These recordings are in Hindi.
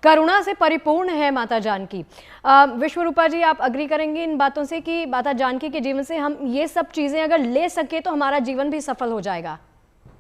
करुणा से परिपूर्ण है माता जानकी। विश्वरूपा जी, आप अग्री करेंगे इन बातों से कि माता जानकी के जीवन से हम ये सब चीजें अगर ले सके तो हमारा जीवन भी सफल हो जाएगा?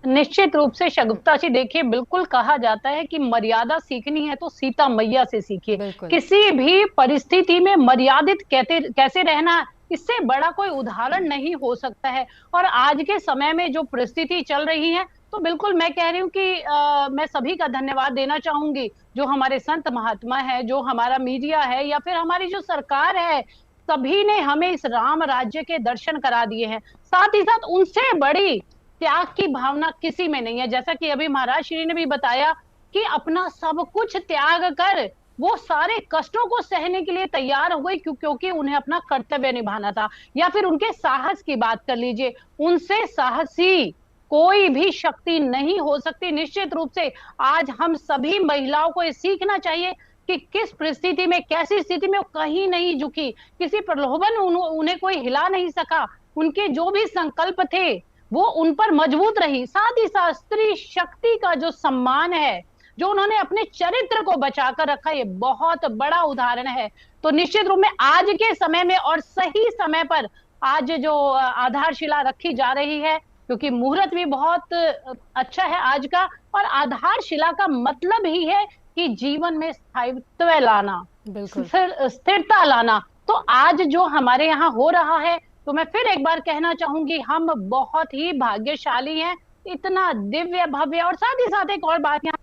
निश्चित रूप से शगुफ्ता जी, देखिए बिल्कुल कहा जाता है कि मर्यादा सीखनी है तो सीता मैया से सीखिए। बिल्कुल। किसी भी परिस्थिति में मर्यादित कहते कैसे रहना, इससे बड़ा कोई उदाहरण नहीं हो सकता है। और आज के समय में जो परिस्थिति चल रही है, तो बिल्कुल मैं कह रही हूँ कि मैं सभी का धन्यवाद देना चाहूंगी, जो हमारे संत महात्मा है, जो हमारा मीडिया है, या फिर हमारी जो सरकार है, सभी ने हमें इस राम राज्य के दर्शन करा दिए हैं। साथ ही साथ उनसे बड़ी त्याग की भावना किसी में नहीं है। जैसा कि अभी महाराज श्री ने भी बताया कि अपना सब कुछ त्याग कर वो सारे कष्टों को सहने के लिए तैयार हो गई, क्योंकि उन्हें अपना कर्तव्य निभाना था। या फिर उनके साहस की बात कर लीजिए, उनसे साहसी कोई भी शक्ति नहीं हो सकती। निश्चित रूप से आज हम सभी महिलाओं को ये सीखना चाहिए कि किस परिस्थिति में, कैसी स्थिति में वो कहीं नहीं झुकी, किसी प्रलोभन उन्हें कोई हिला नहीं सका। उनके जो भी संकल्प थे वो उन पर मजबूत रही। साथ ही साथ स्त्री शक्ति का जो सम्मान है, जो उन्होंने अपने चरित्र को बचाकर रखा, ये बहुत बड़ा उदाहरण है। तो निश्चित रूप में आज के समय में और सही समय पर आज जो आधारशिला रखी जा रही है, क्योंकि मुहूर्त भी बहुत अच्छा है आज का, और आधारशिला का मतलब ही है कि जीवन में स्थायित्व लाना, स्थिरता लाना। तो आज जो हमारे यहाँ हो रहा है, तो मैं फिर एक बार कहना चाहूंगी, हम बहुत ही भाग्यशाली हैं, इतना दिव्य भव्य। और साथ ही साथ एक और बात यहाँ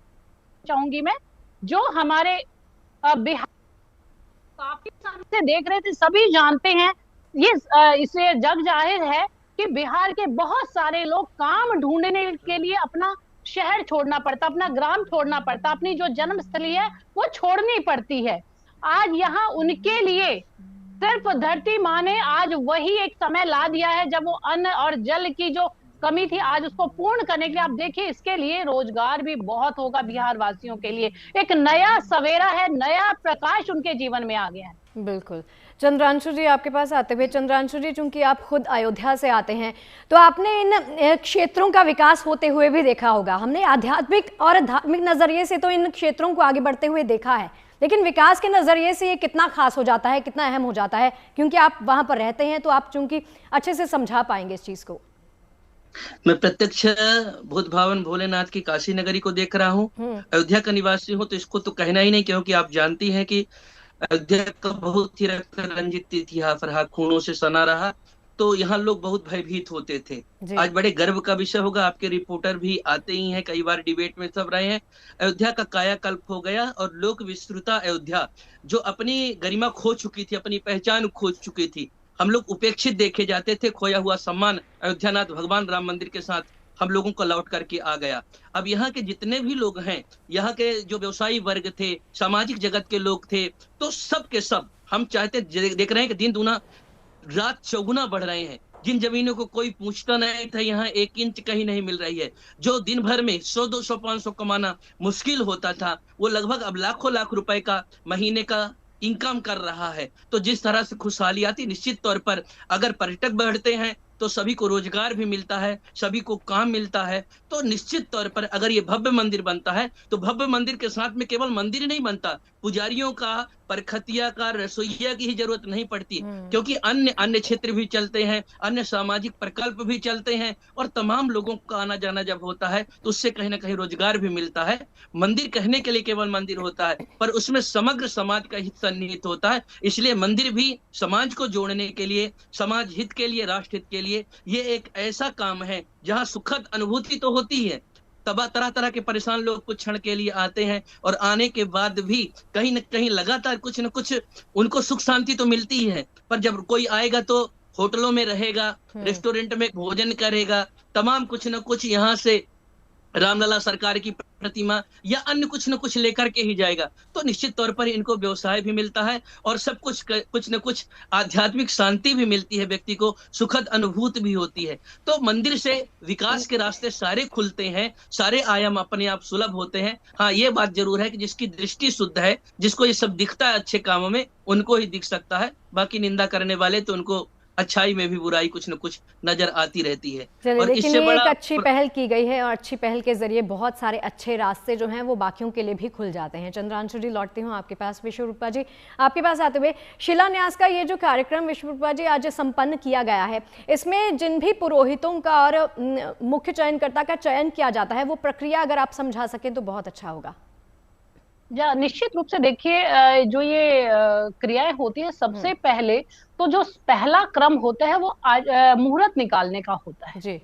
चाहूंगी मैं, जो हमारे बिहार काफी साल से देख रहे थे, सभी जानते हैं, ये इसे जग जाहिर है कि बिहार के बहुत सारे लोग काम ढूंढने के लिए अपना शहर छोड़ना पड़ता, अपना ग्राम छोड़ना पड़ता, अपनी जो जन्मस्थली है वो छोड़नी पड़ती है। आज यहाँ उनके लिए सिर्फ धरती माँ ने आज वही एक समय ला दिया है जब वो अन्न और जल की जो कमी थी, आज उसको पूर्ण करने के लिए आप देखिए, इसके लिए रोजगार भी बहुत होगा बिहार वासियों के लिए। एक नया सवेरा है, नया प्रकाश उनके जीवन में आ गया है। बिल्कुल। चंद्रांशु जी, आपके पास आते हुए, चंद्रांशु जी, चूंकि आप खुद अयोध्या से आते हैं तो आपने इन क्षेत्रों का विकास होते हुए भी देखा होगा। हमने आध्यात्मिक और धार्मिक नजरिए से तो इन क्षेत्रों को आगे बढ़ते हुए देखा है, लेकिन विकास के नजरिए से ये कितना खास हो जाता है, कितना अहम हो जाता है, क्योंकि आप वहां पर रहते हैं, तो आप चूंकि अच्छे से समझा पाएंगे इस चीज को। मैं प्रत्यक्ष भूत भावन भोलेनाथ की काशी नगरी को देख रहा हूँ। अयोध्या का निवासी हूँ, तो इसको तो कहना ही नहीं, क्योंकि आप जानती हैं कि अयोध्या का बहुत ही रक्त रंजित इतिहास रहा, खूनों से सना रहा, तो यहाँ लोग बहुत भयभीत होते थे। आज बड़े गर्व का विषय होगा, आपके रिपोर्टर भी आते ही हैं, कई बार डिबेट में सब रहे हैं। अयोध्या का कायाकल्प हो गया और लोक विस्तृता अयोध्या, जो अपनी गरिमा खो चुकी थी, अपनी पहचान खो चुकी थी, हम लोग उपेक्षित देखे जाते थे, खोया हुआ सम्मान अयोध्यानाथ भगवान राम मंदिर के साथ हम लोगों को लौट करके आ गया। अब यहाँ के जितने भी लोग हैं, यहाँ के जो व्यवसायी वर्ग थे, सामाजिक जगत के लोग थे, तो सब के सब हम चाहते देख रहे हैं कि दिन दूना रात चौगुना बढ़ रहे हैं। जिन जमीनों को कोई पूछता नहीं था, यहाँ 1 इंच कहीं नहीं मिल रही है। जो दिन भर में 100, 200, 500 कमाना मुश्किल होता था, वो लगभग अब लाखों लाख रुपए का महीने का इनकम कर रहा है। तो जिस तरह से खुशहाली आती, निश्चित तौर पर अगर पर्यटक बढ़ते हैं तो सभी को रोजगार भी मिलता है, सभी को काम मिलता है। तो निश्चित तौर पर अगर ये भव्य मंदिर बनता है, तो भव्य मंदिर के साथ में केवल मंदिर नहीं बनता, पुजारियों का, परखतिया का, रसोइया की ही जरूरत नहीं पड़ती, क्योंकि अन्य अन्य क्षेत्र भी चलते हैं, अन्य सामाजिक प्रकल्प भी चलते हैं, और तमाम लोगों का आना जाना जब होता है तो उससे कहीं ना कहीं रोजगार भी मिलता है। मंदिर कहने के लिए केवल मंदिर होता है, पर उसमें समग्र समाज का हित सन्निहित होता है। इसलिए मंदिर भी समाज को जोड़ने के लिए, समाज हित के लिए, राष्ट्र हित के लिए, ये एक ऐसा काम है जहां सुखद अनुभूति तो होती है। तरह तरह के परेशान लोग कुछ क्षण के लिए आते हैं, और आने के बाद भी कहीं न कहीं लगातार कुछ न कुछ उनको सुख शांति तो मिलती ही है। पर जब कोई आएगा तो होटलों में रहेगा, रेस्टोरेंट में भोजन करेगा, तमाम कुछ न कुछ यहाँ से रामलला सरकार की प्रतिमा या अन्य कुछ न कुछ लेकर के ही जाएगा। तो निश्चित तौर पर इनको व्यवसाय भी मिलता है, और सब कुछ न कुछ आध्यात्मिक शांति भी मिलती है, व्यक्ति को सुखद अनुभूति भी होती है। तो मंदिर से विकास के रास्ते सारे खुलते हैं, सारे आयाम अपने आप सुलभ होते हैं। हाँ, ये बात जरूर है कि जिसकी दृष्टि शुद्ध है, जिसको ये सब दिखता है अच्छे कामों में, उनको ही दिख सकता है। बाकी निंदा करने वाले तो उनको अच्छाई में भी बुराई कुछ न कुछ नजर आती रहती है। चलिए, और लेकिन इससे ये बड़ा एक अच्छी पहल की गई है और अच्छी पहल के जरिए बहुत सारे अच्छे रास्ते जो हैं वो बाकियों के लिए भी खुल जाते हैं। चंद्रांशु जी, लौटती हूँ आपके पास। विश्वरूपा जी, आपके पास आते हुए, शिलान्यास का ये जो कार्यक्रम विश्वरूपा जी आज संपन्न किया गया है, इसमें जिन भी पुरोहितों का और मुख्य चयनकर्ता का चयन किया जाता है, वो प्रक्रिया अगर आप समझा सकें तो बहुत अच्छा होगा। निश्चित रूप से देखिए, जो ये क्रियाएं होती है, सबसे पहले तो जो पहला क्रम होता है वो मुहूर्त निकालने का होता है। जी।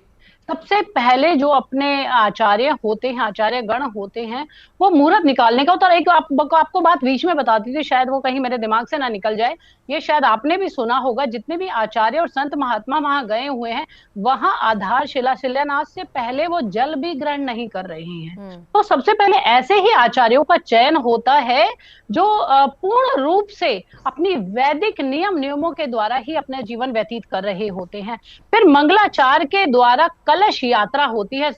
सबसे पहले जो अपने आचार्य होते हैं, आचार्य गण होते हैं, वो मुहूर्त निकालने का होता है। एक आपको बात बीच में बताती थी, शायद वो कहीं मेरे दिमाग से ना निकल जाए। ये शायद आपने भी सुना होगा, जितने भी आचार्य और संत महात्मा वहां गए हुए हैं, वहां आधारशिला शिलान्यास से पहले वो जल भी ग्रहण नहीं कर रहे हैं। तो सबसे पहले ऐसे ही आचार्यों का चयन होता है जो पूर्ण रूप से अपनी वैदिक नियमों के द्वारा ही अपना जीवन व्यतीत कर रहे होते हैं। फिर मंगलाचार के द्वारा कलश यात्रा होती है।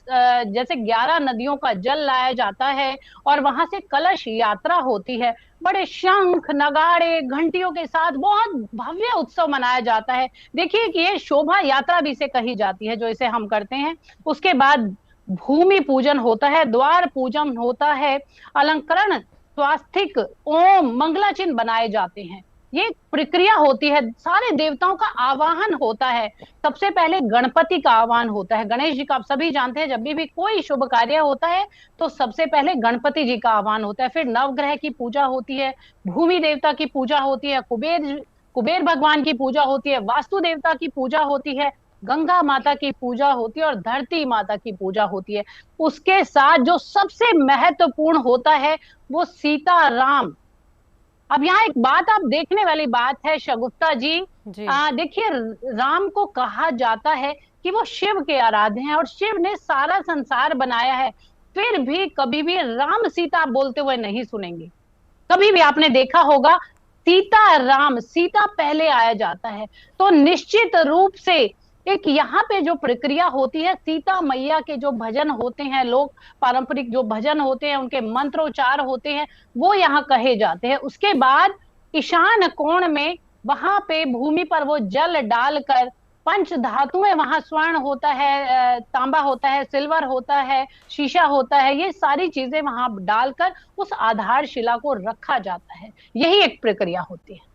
जैसे 11 नदियों का जल लाया जाता है और वहां से कलश यात्रा होती है। बड़े शंख नगाड़े घंटियों के साथ बहुत भव्य उत्सव मनाया जाता है। देखिए कि ये शोभा यात्रा भी इसे कही जाती है, जो इसे हम करते हैं। उसके बाद भूमि पूजन होता है, द्वार पूजन होता है, अलंकरण, स्वास्तिक, ओम, मंगला चिन्ह बनाए जाते हैं। ये एक प्रक्रिया होती है। सारे देवताओं का आवाहन होता है। सबसे पहले गणपति का आवाहन होता है। गणेश जी का आप सभी जानते हैं, जब भी कोई शुभ कार्य होता है तो सबसे पहले गणपति जी का आह्वान होता है। फिर नवग्रह की पूजा होती है, भूमि देवता की पूजा होती है, कुबेर भगवान की पूजा होती है, वास्तु देवता की पूजा होती है, गंगा माता की पूजा होती है और धरती माता की पूजा होती है। उसके साथ जो सबसे महत्वपूर्ण होता है वो सीता राम। अब यहाँ एक बात आप देखने वाली बात है शगुफ्ता जी, देखिए, राम को कहा जाता है कि वो शिव के आराध्य हैं और शिव ने सारा संसार बनाया है। फिर भी कभी भी राम सीता बोलते हुए नहीं सुनेंगे। कभी भी आपने देखा होगा, सीता राम, सीता पहले आया जाता है। तो निश्चित रूप से एक यहाँ पे जो प्रक्रिया होती है, सीता मैया के जो भजन होते हैं, लोग पारंपरिक जो भजन होते हैं, उनके मंत्रोच्चार होते हैं, वो यहाँ कहे जाते हैं। उसके बाद ईशान कोण में वहां पे भूमि पर वो जल डालकर पंच धातुएं, वहां स्वर्ण होता है, तांबा होता है, सिल्वर होता है, शीशा होता है, ये सारी चीजें वहां डालकर उस आधारशिला को रखा जाता है। यही एक प्रक्रिया होती है।